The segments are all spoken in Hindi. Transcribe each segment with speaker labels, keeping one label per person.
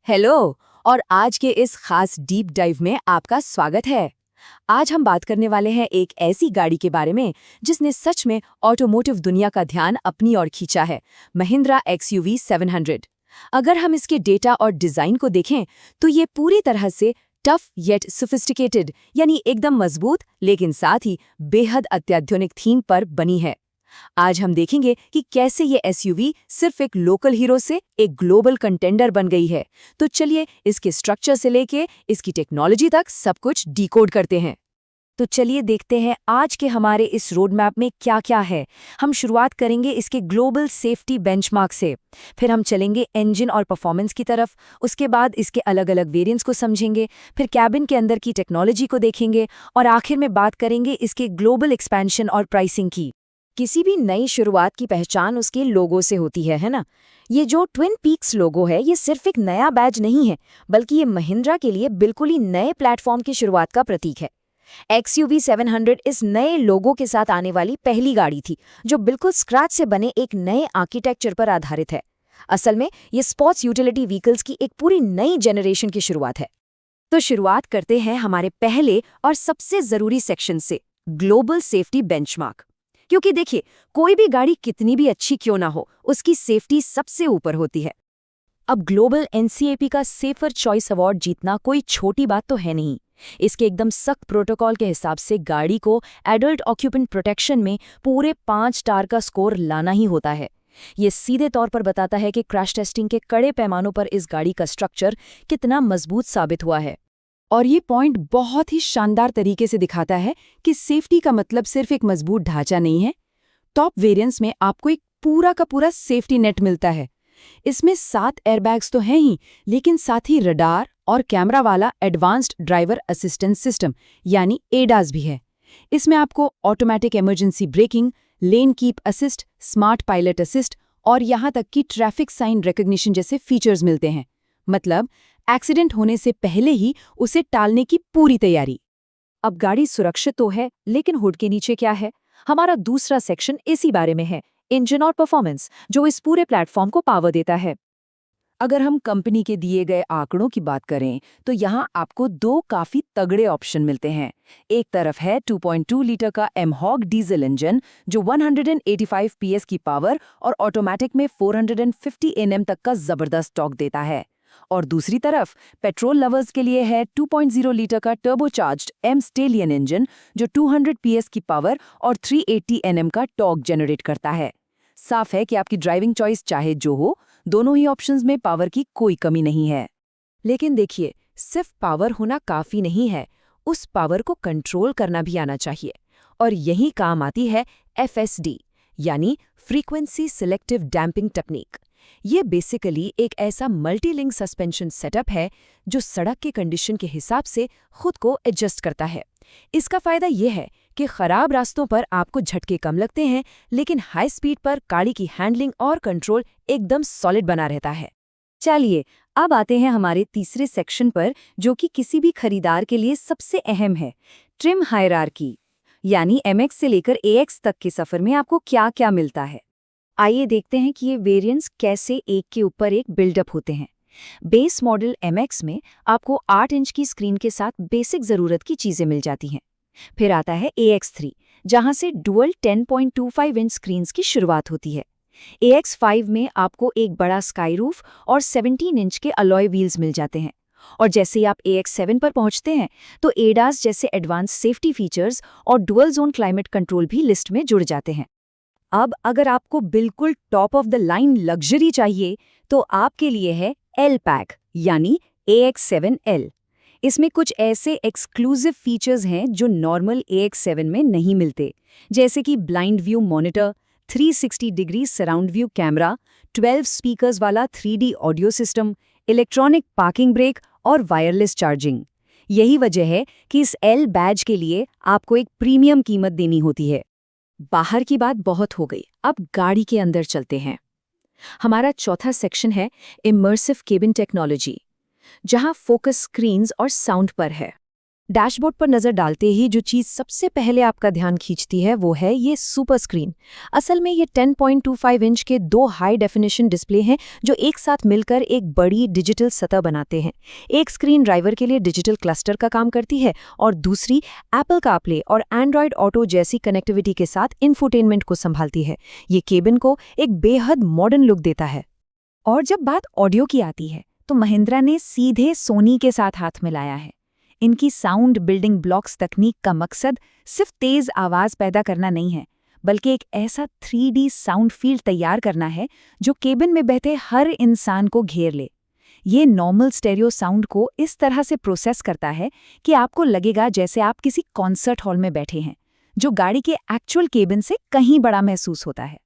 Speaker 1: हेलो। और आज के इस खास डीप डाइव में आपका स्वागत है। आज हम बात करने वाले हैं एक ऐसी गाड़ी के बारे में जिसने सच में ऑटोमोटिव दुनिया का ध्यान अपनी ओर खींचा है, महिंद्रा XUV 700। अगर हम इसके डेटा और डिजाइन को देखें तो ये पूरी तरह से टफ येट सोफिस्टिकेटेड यानी एकदम मजबूत लेकिन साथ ही बेहद अत्याधुनिक थीम पर बनी है। आज हम देखेंगे कि कैसे ये एसयूवी सिर्फ एक लोकल हीरो से एक ग्लोबल कंटेंडर बन गई है। तो चलिए इसके स्ट्रक्चर से लेके इसकी टेक्नोलॉजी तक सब कुछ डिकोड करते हैं। तो चलिए देखते हैं आज के हमारे इस रोड मैप में क्या क्या है। हम शुरुआत करेंगे इसके ग्लोबल सेफ्टी बेंचमार्क से, फिर हम चलेंगे इंजन और परफॉर्मेंस की तरफ, उसके बाद इसके अलग अलग वेरिएंट्स को समझेंगे, फिर कैबिन के अंदर की टेक्नोलॉजी को देखेंगे और आखिर में बात करेंगे इसके ग्लोबल एक्सपेंशन और प्राइसिंग की। किसी भी नई शुरुआत की पहचान उसके लोगो से होती है ना। ये जो ट्विन पीक्स लोगो है ये सिर्फ एक नया बैज नहीं है, बल्कि ये महिंद्रा के लिए बिल्कुल ही नए प्लेटफॉर्म की शुरुआत का प्रतीक है। XUV 700 इस नए लोगो के साथ आने वाली पहली गाड़ी थी जो बिल्कुल स्क्रैच से बने एक नए आर्किटेक्चर पर आधारित है। असल में ये स्पोर्ट्स यूटिलिटी व्हीकल्स की एक पूरी नई जनरेशन की शुरुआत है। तो शुरुआत करते हैं हमारे पहले और सबसे जरूरी सेक्शन से, ग्लोबल सेफ्टी बेंचमार्क। क्योंकि देखिए, कोई भी गाड़ी कितनी भी अच्छी क्यों ना हो, उसकी सेफ्टी सबसे ऊपर होती है। अब ग्लोबल NCAP का सेफर चॉइस अवार्ड जीतना कोई छोटी बात तो है नहीं। इसके एकदम सख्त प्रोटोकॉल के हिसाब से गाड़ी को एडल्ट ऑक्यूपेंट प्रोटेक्शन में पूरे 5 स्टार का स्कोर लाना ही होता है। ये सीधे तौर पर बताता है कि क्रैश टेस्टिंग के कड़े पैमानों पर इस गाड़ी का स्ट्रक्चर कितना मजबूत साबित हुआ है। और ये पॉइंट बहुत ही शानदार तरीके से दिखाता है कि सेफ्टी का मतलब सिर्फ एक मजबूत ढांचा नहीं है। टॉप वेरिएंट्स में आपको एक पूरा का पूरा सेफ्टी नेट मिलता है। इसमें 7 एयरबैग्स तो हैं ही, लेकिन साथ ही रडार और कैमरा वाला एडवांस्ड ड्राइवर असिस्टेंस सिस्टम यानी ADAS भी है। इसमें आपको automatic emergency breaking, lane keep assist, smart pilot assist और यहाँ तक कि ट्रैफिक साइन रिकॉग्निशन जैसे फीचर्स मिलते हैं। मतलब एक्सीडेंट होने से पहले ही उसे टालने की पूरी तैयारी। अब गाड़ी सुरक्षित तो है, लेकिन हुड के नीचे क्या है? हमारा दूसरा सेक्शन इसी बारे में है, इंजन और परफॉर्मेंस, जो इस पूरे प्लेटफॉर्म को पावर देता है। अगर हम कंपनी के दिए गए आंकड़ों की बात करें तो यहाँ आपको 2 काफी तगड़े ऑप्शन मिलते हैं। एक तरफ है 2.2 लीटर का एमहॉग डीजल इंजन जो 185 PS की पावर और ऑटोमेटिक में 450 Nm तक का जबरदस्त टॉर्क देता है। और दूसरी तरफ पेट्रोल लवर्स के लिए है 2.0 लीटर का टर्बोचार्ज्ड M स्टेलियन इंजन जो 200 PS की पावर और 380 Nm का टॉर्क जनरेट करता है। साफ है कि आपकी ड्राइविंग चॉइस चाहे जो हो, दोनों ही ऑप्शंस में पावर की कोई कमी नहीं है। लेकिन देखिए, सिर्फ पावर होना काफी नहीं है, उस पावर को कंट्रोल करना भी आना चाहिए। और यही काम आती है FSD यानी फ्रीक्वेंसी सिलेक्टिव डैम्पिंग टेक्निक। ये बेसिकली एक ऐसा मल्टीलिंक सस्पेंशन सेटअप है जो सड़क के कंडीशन के हिसाब से खुद को एडजस्ट करता है। इसका फायदा ये है कि खराब रास्तों पर आपको झटके कम लगते हैं, लेकिन हाई स्पीड पर गाड़ी की हैंडलिंग और कंट्रोल एकदम सॉलिड बना रहता है। चलिए अब आते हैं हमारे तीसरे सेक्शन पर, जो कि किसी भी खरीदार के लिए सबसे अहम है, ट्रिम हायरार्की। यानी MX से लेकर AX तक के सफर में आपको क्या क्या मिलता है। आइए देखते हैं कि ये वेरिएंट्स कैसे एक के ऊपर एक बिल्डअप होते हैं। बेस मॉडल MX में आपको 8 इंच की स्क्रीन के साथ बेसिक ज़रूरत की चीज़ें मिल जाती हैं। फिर आता है AX3, जहां से डुअल 10.25 इंच स्क्रीन्स की शुरुआत होती है। AX5 में आपको एक बड़ा स्काई रूफ और 17 इंच के अलॉय व्हील्स मिल जाते हैं। और जैसे ही आप AX7 पर पहुंचते हैं तो ADAS जैसे एडवांस सेफ्टी फीचर्स और डुअल जोन क्लाइमेट कंट्रोल भी लिस्ट में जुड़ जाते हैं। अब अगर आपको बिल्कुल top of the line luxury चाहिए तो आपके लिए है L पैक यानी AX7L। इसमें कुछ ऐसे एक्सक्लूसिव फीचर्स हैं जो नॉर्मल AX7 में नहीं मिलते, जैसे कि blind view monitor, 360 degree surround view camera, 12 speakers वाला 3D audio system, electronic parking brake और वायरलेस चार्जिंग। यही वजह है कि इस L बैज के लिए आपको एक प्रीमियम कीमत देनी होती है। बाहर की बात बहुत हो गई, अब गाड़ी के अंदर चलते हैं। हमारा चौथा सेक्शन है इमर्सिव केबिन टेक्नोलॉजी, जहां फोकस स्क्रीन्स और साउंड पर है। डैशबोर्ड पर नज़र डालते ही जो चीज़ सबसे पहले आपका ध्यान खींचती है वो है ये सुपर स्क्रीन। असल में ये 10.25 इंच के दो हाई डेफिनेशन डिस्प्ले हैं जो एक साथ मिलकर एक बड़ी डिजिटल सतह बनाते हैं। एक स्क्रीन ड्राइवर के लिए डिजिटल क्लस्टर का काम करती है और दूसरी एप्पल कारप्ले और एंड्रॉयड ऑटो जैसी कनेक्टिविटी के साथ इंफोटेनमेंट को संभालती है। ये केबिन को एक बेहद मॉडर्न लुक देता है।
Speaker 2: और जब बात ऑडियो की आती है तो महिंद्रा ने सीधे सोनी के साथ हाथ मिलाया है। इनकी साउंड बिल्डिंग ब्लॉक्स तकनीक का मकसद सिर्फ तेज आवाज पैदा करना नहीं है, बल्कि एक ऐसा 3D साउंड फील्ड तैयार करना है जो केबिन में बैठे हर इंसान को घेर ले। ये नॉर्मल स्टेरियो साउंड को इस तरह से प्रोसेस करता है कि आपको लगेगा जैसे आप किसी कॉन्सर्ट हॉल में बैठे हैं, जो गाड़ी के एक्चुअल केबिन से कहीं बड़ा महसूस होता है।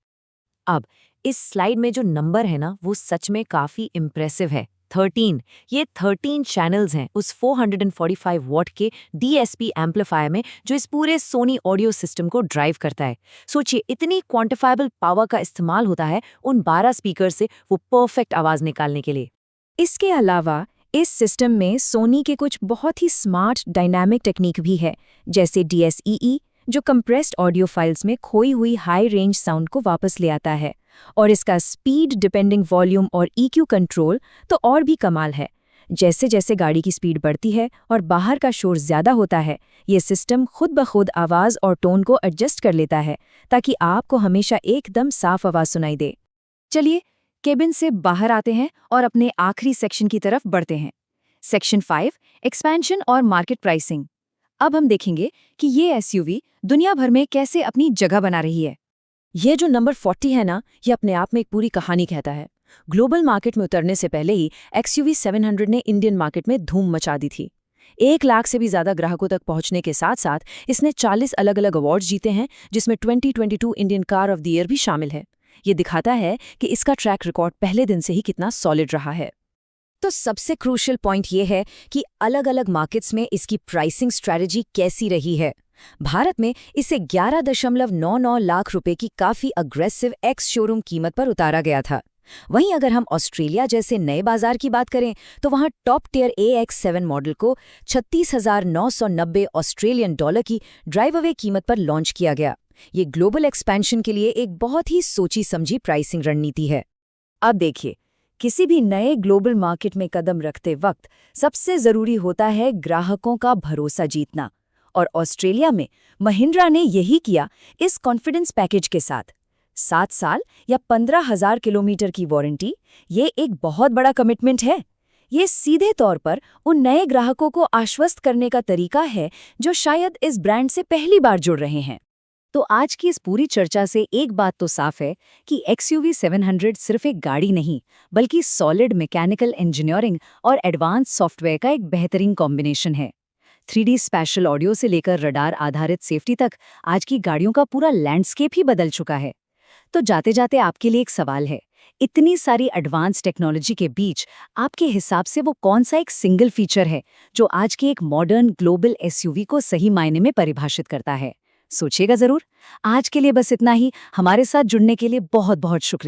Speaker 1: अब इस स्लाइड में जो नंबर है ना वो सच में काफी इम्प्रेसिव है। 13। ये 13 चैनल्स हैं उस 445 वॉट के DSP एम्पलीफायर में जो इस पूरे सोनी ऑडियो सिस्टम को ड्राइव करता है। सोचिए, इतनी क्वांटिफाइबल पावर का इस्तेमाल होता है उन 12 स्पीकर से वो परफेक्ट आवाज निकालने के लिए।
Speaker 2: इसके अलावा इस सिस्टम में सोनी के कुछ बहुत ही स्मार्ट डायनामिक टेक्निक भी है, जैसे DSEE, जो कंप्रेस्ड ऑडियो फाइल्स में खोई हुई हाई रेंज साउंड को वापस ले आता है, और इसका स्पीड डिपेंडिंग वॉल्यूम और EQ कंट्रोल तो और भी कमाल है। जैसे जैसे गाड़ी की स्पीड बढ़ती है और बाहर का शोर ज्यादा होता है, ये सिस्टम खुद ब खुद आवाज और टोन को एडजस्ट कर लेता है ताकि आपको हमेशा एकदम साफ आवाज सुनाई दे।
Speaker 1: चलिए केबिन से बाहर आते हैं और अपने आखिरी सेक्शन की तरफ बढ़ते हैं। सेक्शन 5, एक्सपेंशन और मार्केट प्राइसिंग। अब हम देखेंगे कि ये SUV दुनिया भर में कैसे अपनी जगह बना रही है। ये जो नंबर 40 है ना, ये अपने आप में एक पूरी कहानी कहता है। ग्लोबल मार्केट में उतरने से पहले ही XUV 700 ने इंडियन मार्केट में धूम मचा दी थी। 1 लाख से भी ज्यादा ग्राहकों तक पहुंचने के साथ साथ इसने 40 अलग अलग अवार्ड्स जीते हैं, जिसमें 2022 Indian car of the year भी शामिल है। ये दिखाता है कि इसका ट्रैक रिकॉर्ड पहले दिन से ही कितना सॉलिड रहा है। तो सबसे क्रूशियल पॉइंट ये है कि अलग अलग मार्केट्स में इसकी प्राइसिंग स्ट्रैटेजी कैसी रही है। भारत में इसे 11.99 लाख रुपए की काफी अग्रेसिव एक्स शोरूम कीमत पर उतारा गया था। वहीं अगर हम ऑस्ट्रेलिया जैसे नए बाजार की बात करें तो वहां टॉप टियर AX7 मॉडल को 36,990 ऑस्ट्रेलियन डॉलर की ड्राइव अवे कीमत पर लॉन्च किया गया। ये ग्लोबल एक्सपेंशन के लिए एक बहुत ही सोची समझी प्राइसिंग रणनीति है। अब देखिए, किसी भी नए ग्लोबल मार्केट में कदम रखते वक्त सबसे जरूरी होता है ग्राहकों का भरोसा जीतना, और ऑस्ट्रेलिया में महिंद्रा ने यही किया इस कॉन्फिडेंस पैकेज के साथ। 7 साल या 15,000 किलोमीटर की वारंटी, ये एक बहुत बड़ा कमिटमेंट है। ये सीधे तौर पर उन नए ग्राहकों को आश्वस्त करने का तरीका है जो शायद इस ब्रांड से पहली बार जुड़ रहे हैं। तो आज की इस पूरी चर्चा से एक बात तो साफ है कि XUV 700 सिर्फ एक गाड़ी नहीं, बल्कि सॉलिड मैकेनिकल इंजीनियरिंग और एडवांस सॉफ्टवेयर का एक बेहतरीन कॉम्बिनेशन है। 3D स्पेशल ऑडियो से लेकर रडार आधारित सेफ्टी तक आज की गाड़ियों का पूरा लैंडस्केप ही बदल चुका है। तो जाते जाते आपके लिए एक सवाल है, इतनी सारी एडवांस टेक्नोलॉजी के बीच आपके हिसाब से वो कौन सा एक सिंगल फीचर है जो आज के एक मॉडर्न ग्लोबल SUV को सही मायने में परिभाषित करता है? सोचिएगा जरूर। आज के लिए बस इतना ही। हमारे साथ जुड़ने के लिए बहुत बहुत शुक्रिया।